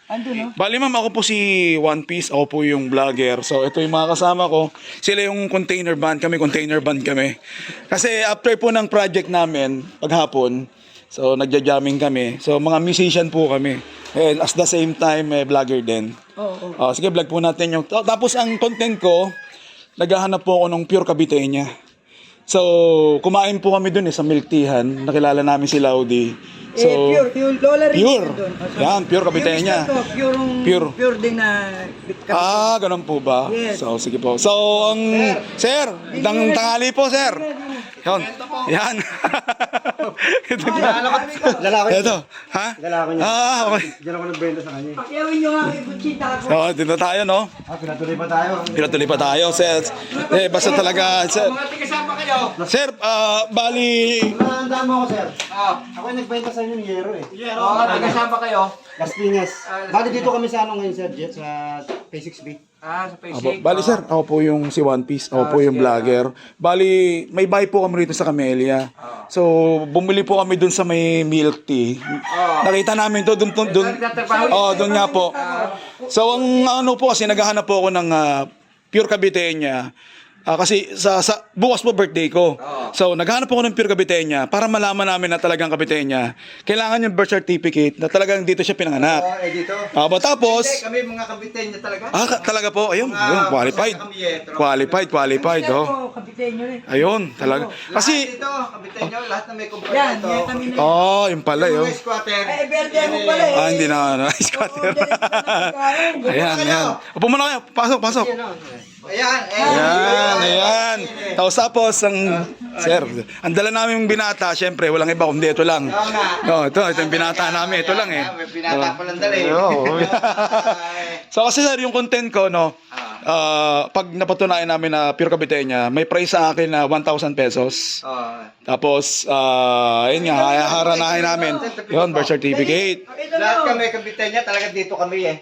Ando, no? Bali ma'am, ako po si One Piece, ako po yung vlogger. So ito yung mga kasama ko. Sila yung container band kami. Kasi after po ng project namin, paghapon, so nagja-jamming kami. So mga musician po kami. And as the same time, vlogger din. Oo. Sige, vlog po natin yung... Tapos ang content ko, naghahanap po ako ng pure Caviteña. So, kumain po kami dun sa Milk Teahan. Nakilala namin si Laudy. So, Pure. Lola rin pure. doon. Yan, pure Caviteña. Pure Pure din na... Ganun po ba? Yes. So, sige po. So, sir, tanghali po, sir. Yan. Yan. Lalaki. Ito. Ha? Lalaki niya. Okay. Diyan ako nagbenta sa kanya. Pakyawin nyo nga kay Buchita ako. So, dito tayo, no? Pinatuloy pa tayo. Pinatuloy pa tayo, sir. Basta talaga, sir. Mga tigasama kayo. Sir, bali... Nahandaan mo ako, sir. Ako yung nagbenta sa inyo ni Yero eh. Oo, tigasama kayo. Las Piñas. Bali dito kami sa ano ngayon, sir, Jet, sa P6B. Sa Facebook. Bali, sir, ako po yung si One Piece. Ako po yung vlogger. Bali, may bahay po kami rito sa Camellia. So, bumili po kami dun sa may milk tea. Nakita namin to dun. Dun nga po. So, ang ano po kasi, naghahanap po ako ng pure Caviteña. Kasi bukas po birthday ko. So, naghanap ako ng pure Caviteña para malaman namin na talagang Caviteña. Kailangan yung birth certificate na talagang dito siya pinanganak. Dito. Tapos, Hindi, kami mga Caviteña talaga. talaga po. Ayun, qualified. Qualified, oh. Kapitenyo rin. Ayun, talaga. Kasi Kasi, dito, Caviteña, lahat na may kumpara Yan, ito. yan kami na. yung pala, yun. Mga squatter. Berde mo pala eh. Hindi na, scatter. Ayan. Upo muna kayo. Pasok. Ayan. Tapos, sir, ang dala namin yung binata, syempre, walang iba, kundi ito lang. Ito yung binata namin, ito lang eh. May pinata pa lang dala eh. So, kasi sir, yung content ko, pag napatunayan namin na pure Caviteña, may price sa akin na 1,000 pesos. Tapos, ayun nga, haranahin namin. Yun, birth certificate. Lahat kami Caviteña, talaga dito kami eh.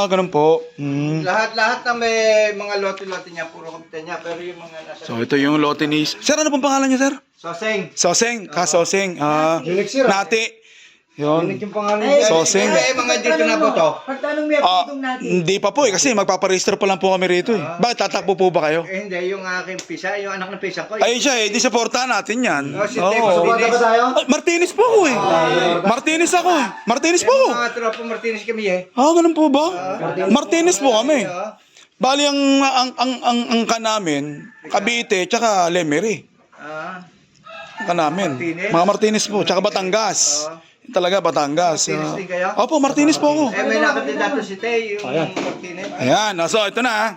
Ganun po. Lahat na may mga lote-lote niya, puro Caviteña. Pero yung mga nasa... So, ito yung lote ni... Sir, ano pong pangalan niyo, sir? Soseng. Soseng. Soseng. Nati. Yun. Yung pangalan niya. Soseng. Mga dito na po to. Pagtanong may apitong natin. Hindi pa po kasi magpaparegister pa lang po kami rito eh. Bakit tatakbo po ba kayo? Hindi, yung aking pisa, yung anak ng pisa ko. Ay siya di supportahan natin yan. Si Tepo Oo. Bata ba tayo? Martinez po ako eh. Martinez ako eh. Martinez po ako. Mga tropa Martinez kami eh. Ganun po ba? Martinez po kami. Bali ang namin, Cavite, tsaka Lemery. Ang namin. Mga Martinez po, tsaka Batangas. Talaga Batangas. Martinez din kayo? Opo, Martinez po ako. May nakandidato si Tay, yung Martinez. Ayan, so ito na.